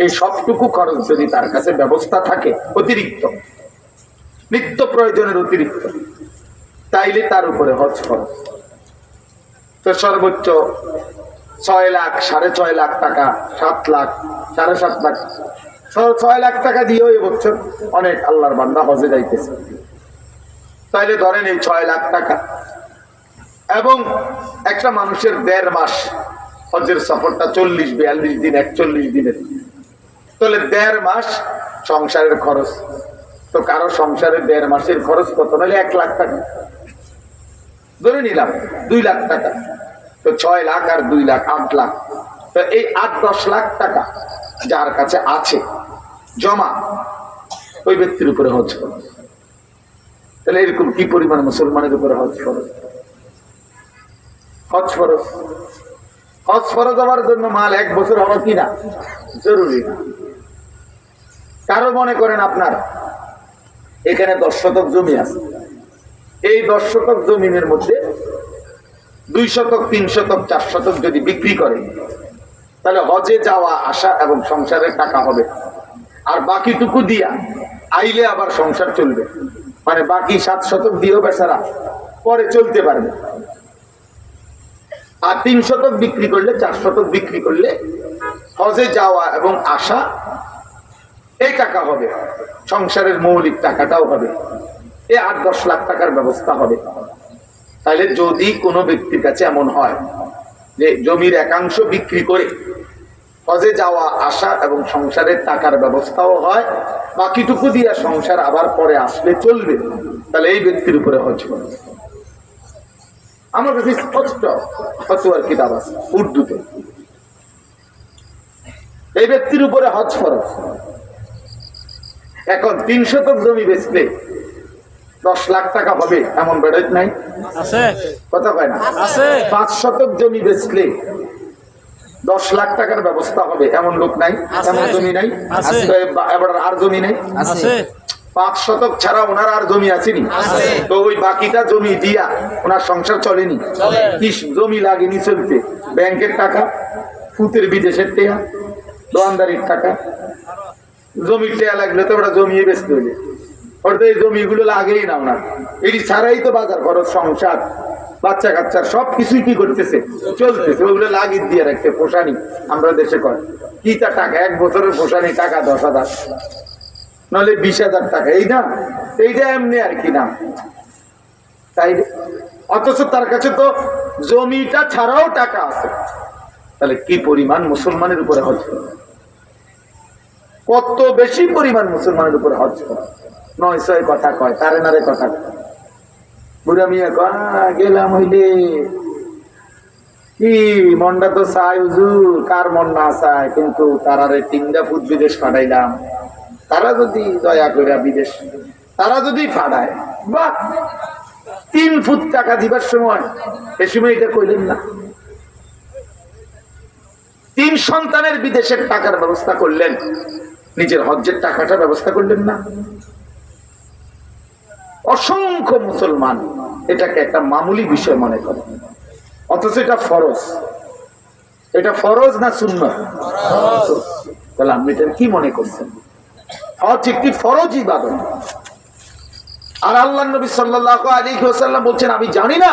এই সবটুকু খরচ যদি তার কাছে ব্যবস্থা থাকে অতিরিক্ত, নিত্য প্রয়োজনের অতিরিক্ত, তাইলে তার উপরে হজ খরচ। তো সর্বোচ্চ 6 লাখ, 6.5 লাখ টাকা, 7 লাখ, 7.5 লাখ, 6 লাখ টাকা দিয়েও এবছর অনেক আল্লাহর বান্দা হজে যাইতেছে। তাইলে ধরেন এই 6 লাখ টাকা এবং একটা মানুষের 1.5 মাস হজের সফরটা 40-42 দিন, 41 দিনের, তাহলে 1.5 মাস সংসারের খরচ। তো কারো সংসারের 1.5 মাসের খরচ কত? নাহলে 1 লাখ টাকা ধরে নিলাম, 2 লাখ টাকা। তো 6 লাখ আর 2 লাখ 8 লাখ। তো এই 8-10 লাখ টাকা যার কাছে আছে জমা, ওই ব্যক্তির উপরে হজ খরচ। তাহলে এরকম কি পরিমাণ মুসলমানের উপরে হজ খরচ? হজ খরচ, হজ ফরজ হওয়ার জন্য মাল 1 বছর হওয়া কিনা জরুরি না। কারো মনে করেন আপনার এখানে 10 শতক জমি আছে, এই 10 শতক জমিনের মধ্যে 2 শতক, 3 শতক, 4 শতক যদি বিক্রি করে, তাহলে হজে যাওয়া আসা এবং সংসারের টাকা হবে। আর বাকিটুকু দিয়া আইলে আবার সংসার চলবে, মানে বাকি 7 শতক দিয়েও বেচারা পরে চলতে পারবে। আর 3 শতক বিক্রি করলে, 4 শতক বিক্রি করলে হজে যাওয়া এবং আসা এই টাকা হবে, সংসারের মৌলিক টাকাটাও হবে, এই 8-10 লাখ টাকার ব্যবস্থা হবে। তাহলে যদি কোনো ব্যক্তির কাছে এমন হয় যে জমির একাংশ বিক্রি করে হজে যাওয়া আসা এবং সংসারের টাকার ব্যবস্থাও হয়, বাকিটুকু দিয়ে সংসার আবার পরে আসলে চলবে, তাহলে এই ব্যক্তির উপরে হজ খরচ। আমার কাছে স্পষ্ট ফতোয়ার কিতাব আছে উর্দুতে, এই ব্যক্তির উপরে হজ খরচ। এখন 3 শতক জমি বেচলে 10 লাখ টাকা হবে এমন বেড়ে নাই? কথা কয় না? 5 শতক জমি বেচলে 10 লাখ টাকার ব্যবস্থা হবে এমন লোক নাই? এমন জমি নাই? এবার আর জমি নাই? 5 শতক ছাড়া ওনার আর জমি আসেনি? তো ওই বাকিটা জমি দিয়া ওনার সংসার চলেনি? কি জমি লাগেনি চলতে? ব্যাংকের টাকা, ফুতের বিদেশের টাকা, দোয়ানদারির টাকা। জমির টাকা লাগলে তো ওরা জমিয়ে বেচতে হইলে, ওটা এই জমিগুলো লাগেই না ওনার। এটি ছাড়াই তো বাজার খরচ, সংসার, বাচ্চা কাচ্চার সব কিছুই কি করতেছে? চলতেছে। ওইগুলো লাগিয়ে দিয়ে রাখছে পোষানি, আমরা দেশে করে কি তা টাকা 1 বছরের পোষানি টাকা 10,000, নাহলে 20,000 টাকা, এই না? এইটা এমনি আর কি না তাই। অথচ তার কাছে তো জমিটা ছাড়াও টাকা আছে। তাহলে কি পরিমাণ মুসলমানের উপরে হজ করে, কত বেশি পরিমাণ মুসলমানের উপরে হজ করে। 900 কথা কয়, তারে নারে কথা কয়। বুড়া মিয়া কয় গেলাম হইলে কি মনটা তো চাই হুজুর, কার মন না চায়, কিন্তু তারারে 3 ফুট বিদেশ পাঠাইলাম, তারা যদি দয়া করে বিদেশ, তারা যদি ফাড়ায়, বাহ, 3 ফুট টাকা দিবার সময় এ সময় এটা কইলেন না? 3 সন্তানের বিদেশের টাকার ব্যবস্থা করলেন, নিজের হজ্জের টাকাটা ব্যবস্থা করলেন না? অসংখ্য মুসলমান এটাকে একটা মামুলি বিষয় মনে করে, অথচ এটা ফরজ। এটা ফরজ না সুন্নাত? তাহলে আপনি এটা কি মনে করছেন? হজ একটি ফরজ ইবাদত। আর আল্লাহর নবী সাল্লাল্লাহু আলাইহি ওয়াসাল্লাম বলছেন, আমি জানি না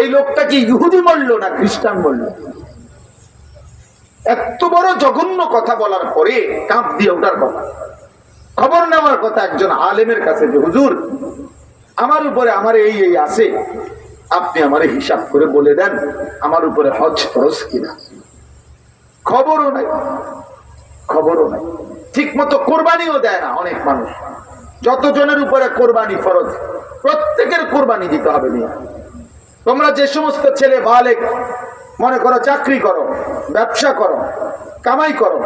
এই লোকটা কি ইহুদি বলল না খ্রিস্টান বলল। এত বড় জঘন্য কথা বলার পরে কাঁপ দিয়ে ওঠার কথা, খবর নেওয়ার কথা একজন আলেমের কাছে যে হুজুর আমার উপরে আমার এই এই আছে, আপনি আমারে হিসাব করে বলে দেন আমার উপরে হজ ফরজ কিনা। খবরও নাই, খবরও নাই। ঠিক মতো কোরবানিও দেয় না অনেক মানুষ। যতজনের উপরে কোরবানি ফরজ, প্রত্যেকের কোরবানি দিতে হবে। নিয়ে তোমরা যে সমস্ত ছেলে বালেক মনে করো চাকরি করো, ব্যবসা করো, কামাই করো,